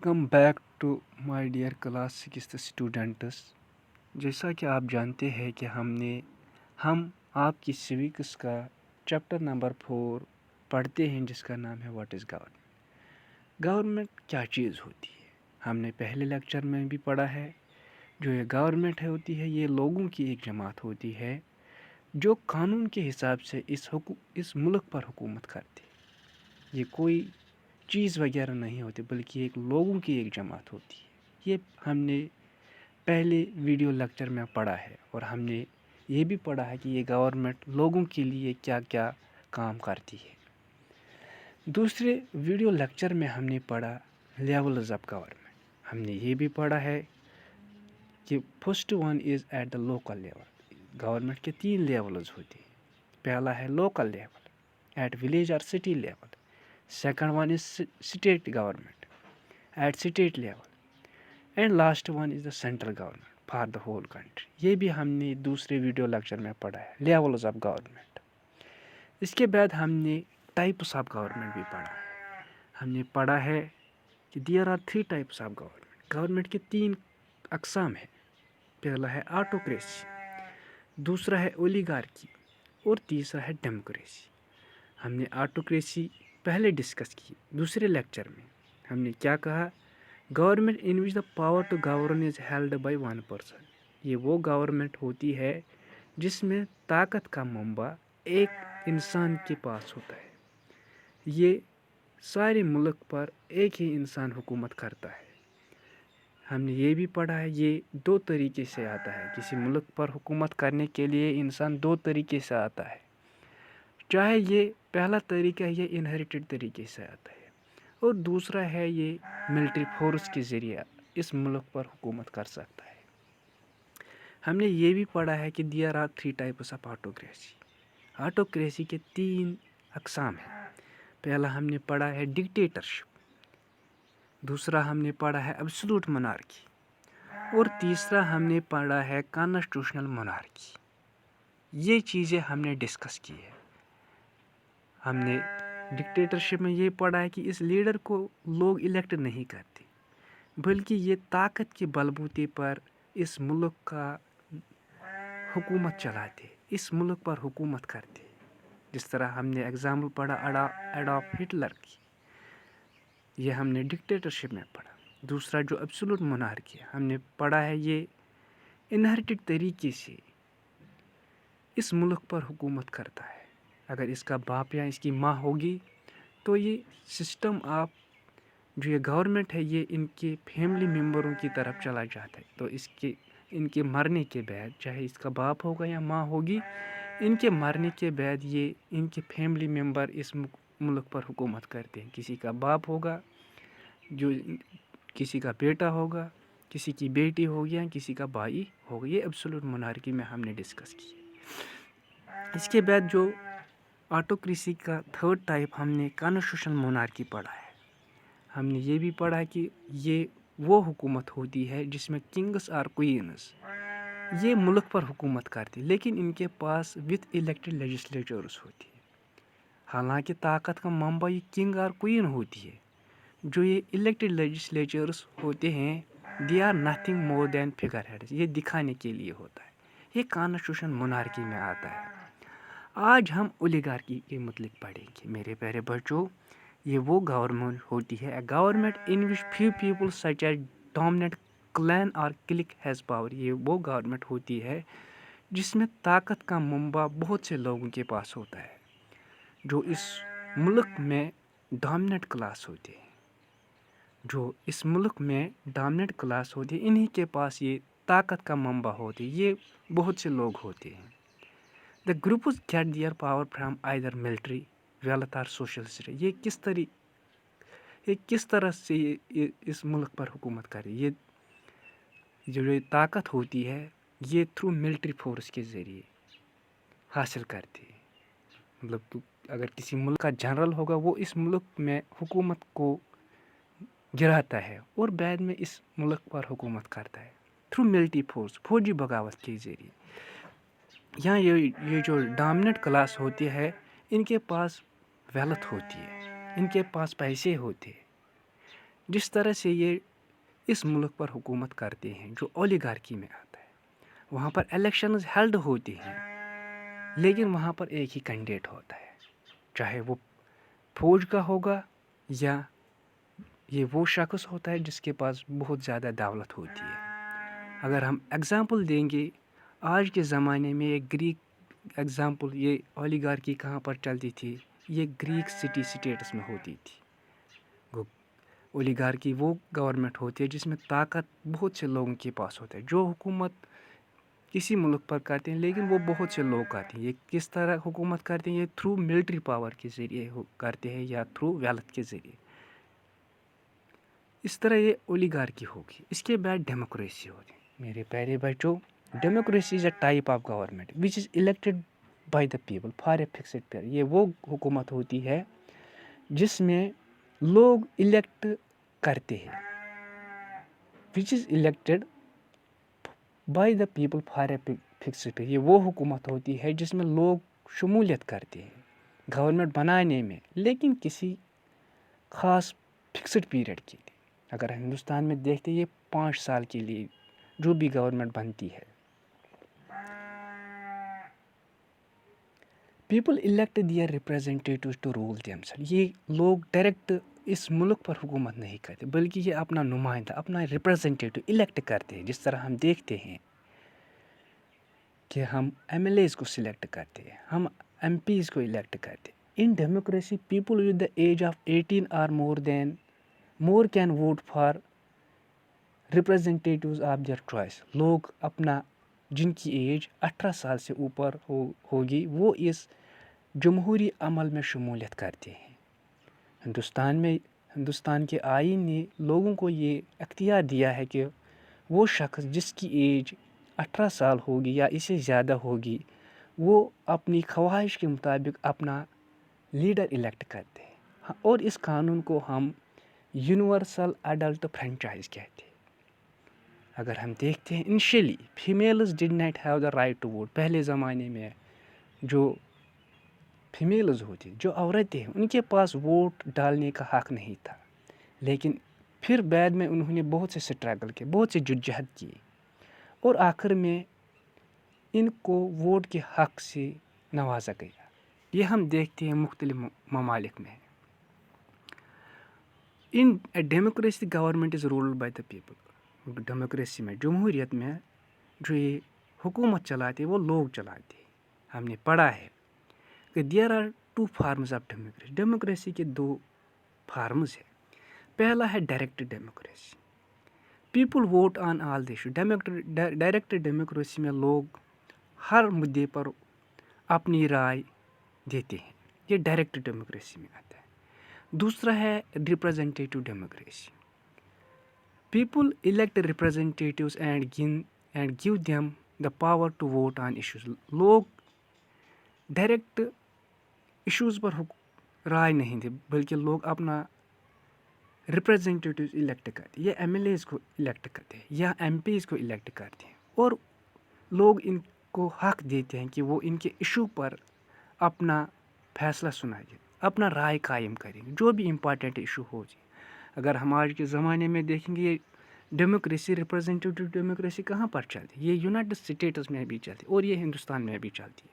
Welcome back to my dear class 6 students. جیسا کہ آپ جانتے ہیں کہ ہم آپ کی سویکس کا چیپٹر نمبر 4 پڑھتے ہیں جس کا نام ہے واٹ از گورنمنٹ. گورنمنٹ کیا چیز ہوتی ہے؟ ہم نے پہلے لیکچر میں بھی پڑھا ہے. جو یہ گورنمنٹ ہوتی ہے یہ لوگوں کی ایک جماعت ہوتی ہے جو قانون کے حساب سے اس ملک پر حکومت کرتی ہے. یہ کوئی چیز وغیرہ نہیں ہوتی بلکہ ایک لوگوں کی ایک جماعت ہوتی ہے. یہ ہم نے پہلے ویڈیو لیکچر میں پڑھا ہے اور ہم نے یہ بھی پڑھا ہے کہ یہ گورنمنٹ لوگوں کے لیے کیا کیا کام کرتی ہے. دوسرے ویڈیو لیکچر میں ہم نے پڑھا لیولز آف گورنمنٹ. ہم نے یہ بھی پڑھا ہے کہ first one is at the local level. Government کے 3 لیولز ہوتے ہیں. پہلا ہے لوکل لیول ایٹ ولیج اور city level. Second one is state government at state level. And last one is the central government for the whole country. یہ بھی ہم نے دوسرے ویڈیو لیکچر میں پڑھا ہے لیولز آف گورنمنٹ. اس کے بعد ہم نے ٹائپس آف گورنمنٹ بھی پڑھا ہے. ہم نے پڑھا ہے کہ there are 3 types of government. Government کے 3 اقسام ہیں. پہلا ہے آٹوکریسی, دوسرا ہے اولیگارکی اور تیسرا ہے ڈیموکریسی. ہم نے آٹوکریسی پہلے ڈسکس کی. دوسرے لیکچر میں ہم نے کیا کہا؟ Government in which the power to govern is held by 1 person. یہ وہ گورنمنٹ ہوتی ہے جس میں طاقت کا منبع ایک انسان کے پاس ہوتا ہے. یہ سارے ملک پر ایک ہی انسان حکومت کرتا ہے. ہم نے یہ بھی پڑھا ہے یہ 2 طریقے سے آتا ہے. کسی ملک پر حکومت کرنے کے لیے انسان 2 طریقے سے آتا ہے. چاہے یہ پہلا طریقہ یہ انہیریٹڈ طریقے سے آتا ہے اور دوسرا ہے یہ ملٹری فورس کے ذریعہ اس ملک پر حکومت کر سکتا ہے. ہم نے یہ بھی پڑھا ہے کہ there are 3 types of autocracy. Autocracy کے 3 اقسام ہیں. پہلا ہم نے پڑھا ہے ڈکٹیٹرشپ, دوسرا ہم نے پڑھا ہے ایبسولوٹ monarchy اور تیسرا ہم نے پڑھا ہے کانسٹیٹیوشنل monarchy. یہ چیزیں ہم نے ڈسکس کی ہے. ہم نے ڈکٹیٹرشپ میں یہ پڑھا ہے کہ اس لیڈر کو لوگ الیکٹ نہیں کرتے بلکہ یہ طاقت کے بلبوتے پر اس ملک کا حکومت چلاتے, اس ملک پر حکومت کرتے. جس طرح ہم نے اگزامپل پڑھا ایڈولف ہٹلر کی, یہ ہم نے ڈکٹیٹرشپ میں پڑھا. دوسرا جو ایبسولوٹ monarchy ہے ہم نے پڑھا ہے یہ انہیریٹڈ طریقے سے اس ملک پر حکومت کرتا ہے. اگر اس کا باپ یا اس کی ماں ہوگی تو یہ سسٹم آف جو یہ گورنمنٹ ہے یہ ان کے فیملی ممبروں کی طرف چلا جاتا ہے. تو ان کے مرنے کے بعد چاہے اس کا باپ ہوگا یا ماں ہوگی, ان کے مرنے کے بعد یہ ان کے فیملی ممبر اس ملک پر حکومت کرتے ہیں. کسی کا باپ ہوگا, جو کسی کا بیٹا ہوگا, کسی کی بیٹی ہوگی یا کسی کا بھائی ہوگا. یہ ایبسولوٹ monarchy میں ہم نے ڈسکس کی. اس کے بعد جو آٹوکریسی کا 3rd ٹائپ ہم نے کانسٹیٹیوشنل monarchy پڑھا ہے. ہم نے یہ بھی پڑھا کہ یہ وہ حکومت ہوتی ہے جس میں کنگس اور کوئینز یہ ملک پر حکومت کرتی لیکن ان کے پاس وتھ الیکٹڈ لیجسلیچرز ہوتی ہے. حالانکہ طاقت کا منبع یہ کنگ اور کوئین ہوتی ہے. جو یہ الیکٹڈ لیجسلیچرز ہوتے ہیں they are nothing more than figureheads. یہ دکھانے کے لیے ہوتا ہے. یہ کانسٹیٹیوشن monarchy میں آتا ہے. آج ہم اولیگارکی کے متعلق پڑھیں گے. میرے پیارے بچوں, یہ وہ گورنمنٹ ہوتی ہے government in which few people such as dominant clan اور کلک ہیز پاور. یہ وہ گورنمنٹ ہوتی ہے جس میں طاقت کا منبع بہت سے لوگوں کے پاس ہوتا ہے. جو اس ملک میں ڈومیننٹ کلاس ہوتے ہیں, جو اس ملک میں ڈومیننٹ کلاس ہوتی ہے انہی کے پاس یہ طاقت کا منبع ہوتی ہے. یہ بہت سے لوگ ہوتے ہیں. The groups get their power from either military, wealth or social status. یہ کس طرح سے اس ملک پر حکومت کر رہی ہے؟ یہ جو طاقت ہوتی ہے یہ تھرو ملٹری فورس کے ذریعے حاصل کرتی ہے. مطلب اگر کسی ملک کا جنرل ہوگا وہ اس ملک میں حکومت کو گراتا ہے اور بعد میں اس ملک پر حکومت کرتا ہے تھرو ملٹری فورس, فوجی بغاوت کے ذریعے. یہاں یہ جو ڈومیننٹ کلاس ہوتی ہے ان کے پاس ویلتھ ہوتی ہے, ان کے پاس پیسے ہوتے ہیں. جس طرح سے یہ اس ملک پر حکومت کرتے ہیں جو اولیگارکی میں آتا ہے، وہاں پر الیکشنز ہیلڈ ہوتے ہیں، لیکن وہاں پر ایک ہی کینڈیڈیٹ ہوتا ہے، چاہے وہ فوج کا ہوگا یا یہ وہ شخص ہوتا ہے جس کے پاس بہت زیادہ دولت ہوتی ہے۔ اگر ہم اگزامپل دیں گے، آج کے زمانے میں ایک گریک اگزامپل، یہ اولیگارکی کہاں پر چلتی تھی؟ یہ گریک سٹی اسٹیٹس میں ہوتی تھی۔ اولیگارکی وہ گورنمنٹ ہوتی ہے جس میں طاقت بہت سے لوگوں کے پاس ہوتا ہے، جو حکومت کسی ملک پر کرتے ہیں، لیکن وہ بہت سے لوگ کرتے ہیں۔ یہ کس طرح حکومت کرتے ہیں؟ یہ تھرو ملٹری پاور کے ذریعے کرتے ہیں یا تھرو ویلتھ کے ذریعے۔ اس طرح یہ اولیگارکی ہوگی۔ اس کے بعد ڈیموکریسی ہوتی ہے۔ میرے پیارے بچوں، democracy is a type of government which is elected by the people for a fixed period. یہ وہ حکومت ہوتی ہے جس میں لوگ الیکٹ کرتے ہیں، which is elected by the people for a fixed period. یہ وہ حکومت ہوتی ہے جس میں لوگ شمولیت کرتے ہیں گورنمنٹ بنانے میں، لیکن کسی خاص فکسڈ پیریڈ کے لیے۔ اگر ہندوستان میں دیکھتے ہیں، یہ 5 سال کے لیے جو بھی گورنمنٹ بنتی ہے۔ People elect their representatives to rule themselves. یہ لوگ ڈائریکٹ اس ملک پر حکومت نہیں کرتے، بلکہ یہ اپنا نمائندہ، اپنا ریپرزینٹیٹیو الیکٹ کرتے ہیں۔ جس طرح ہم دیکھتے ہیں کہ ہم ایم ایل ایز کو سلیکٹ کرتے ہیں، ہم ایم پیز کو الیکٹ کرتے ہیں۔ In democracy people with the age of 18 اور more can vote for representatives of their choice. لوگ اپنا، جن کی ایج 18 سال سے اوپر ہوگی، وہ اس جمہوری عمل میں شمولیت کرتے ہیں۔ ہندوستان کے آئین نے لوگوں کو یہ اختیار دیا ہے کہ وہ شخص جس کی ایج 18 سال ہوگی یا اس سے زیادہ ہوگی، وہ اپنی خواہش کے مطابق اپنا لیڈر الیکٹ کرتے ہیں۔ اور اس قانون کو ہم یونیورسل ایڈلٹ فرنچائز کہتے ہیں۔ اگر ہم دیکھتے ہیں، initially females did not have the right to vote. پہلے زمانے میں جو فیمیلز ہوتی، جو عورتیں ہیں، ان کے پاس ووٹ ڈالنے کا حق نہیں تھا، لیکن پھر بعد میں انہوں نے بہت سے اسٹرگل کیے، بہت سے جدوجہد کیے، اور آخر میں ان کو ووٹ کے حق سے نوازا گیا۔ یہ ہم دیکھتے ہیں مختلف ممالک میں۔ In democracy government is ruled by the people. Democracy میں، جمہوریت میں جو یہ حکومت چلاتے وہ لوگ چلاتے ہیں۔ ہم نے پڑھا ہے کہ there are 2 forms of democracy. Democracy کے 2 فارمز ہیں۔ پہلا ہے direct democracy. People vote on all the issue. Direct democracy میں لوگ ہر مدعے پر اپنی رائے دیتے ہیں۔ یہ ڈائریکٹ ڈیموکریسی میں آتا ہے۔ دوسرا ہے representative democracy. People elect representatives and give them the power to vote on issues. لوگ ڈائریکٹ ایشوز پر رائے نہیں دے، بلکہ لوگ اپنا ریپرزینٹیٹیوز الیکٹ کرتے ہیں۔ یہ ایم ایل ایز کو الیکٹ کرتے ہیں یا ایم پیز کو الیکٹ کرتے ہیں، اور لوگ ان کو حق دیتے ہیں کہ وہ ان کے ایشو پر اپنا فیصلہ سنائیں، اپنا رائے قائم کریں، جو بھی امپورٹنٹ ایشو ہو جائے۔ اگر ہم آج کے زمانے میں دیکھیں گے، یہ ڈیموکریسی، ریپرزینٹیٹیو ڈیموکریسی کہاں پر چلتی ہے؟ یہ یونائٹڈ اسٹیٹس میں بھی چلتی ہے، اور یہ ہندوستان میں بھی چلتی ہے۔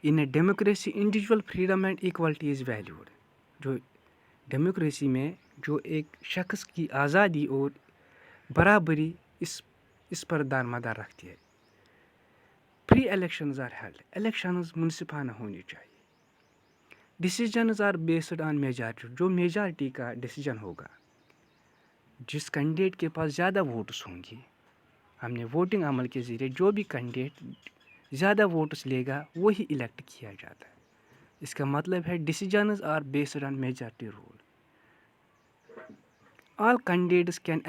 In a democracy individual freedom and equality is valued. جو ڈیموکریسی میں جو ایک شخص کی آزادی اور برابری، اس پر دارمدار رکھتی ہے۔ Free elections are held. Elections منصفانہ ہونی چاہیے۔ Decisions are based on majority. جو میجارٹی کا ڈیسیجن ہوگا، جس کینڈیڈیٹ کے پاس زیادہ ووٹس ہوں گی، ہم نے ووٹنگ عمل کے ذریعے جو بھی کینڈیڈیٹ زیادہ ووٹس لے گا وہی الیکٹ کیا جاتا ہے۔ اس کا مطلب ہے decisions are based on majority rule. All candidates can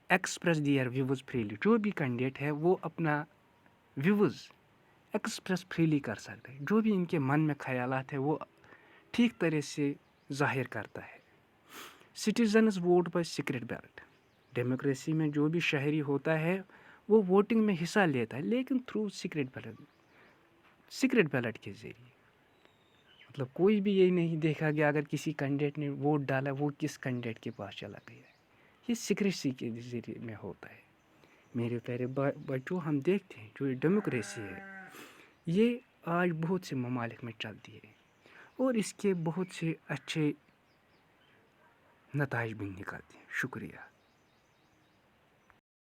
express their views freely. جو بھی کینڈیڈیٹ ہے وہ اپنا ویوز ایکسپریس فریلی کر سکتا ہے۔ جو بھی ان کے من میں خیالات ہیں وہ ٹھیک طرح سے ظاہر کرتا ہے۔ Citizens vote by secret belt. Democracy میں جو بھی شہری ہوتا ہے وہ ووٹنگ میں حصہ لیتا ہے، لیکن تھرو سیکرٹ بیلٹ کے ذریعے۔ مطلب کوئی بھی یہ نہیں دیکھا گیا اگر کسی کینڈیڈیٹ نے ووٹ ڈالا وہ کس کینڈیڈیٹ کے پاس چلا گیا ہے. یہ سیکریسی کے ذریعے میں ہوتا ہے. میرے پیارے بچوں، ہم دیکھتے ہیں جو یہ ڈیموکریسی ہے یہ آج بہت سے ممالک میں چلتی ہے اور اس کے بہت سے اچھے نتائج بھی نکلتے ہیں. شکریہ.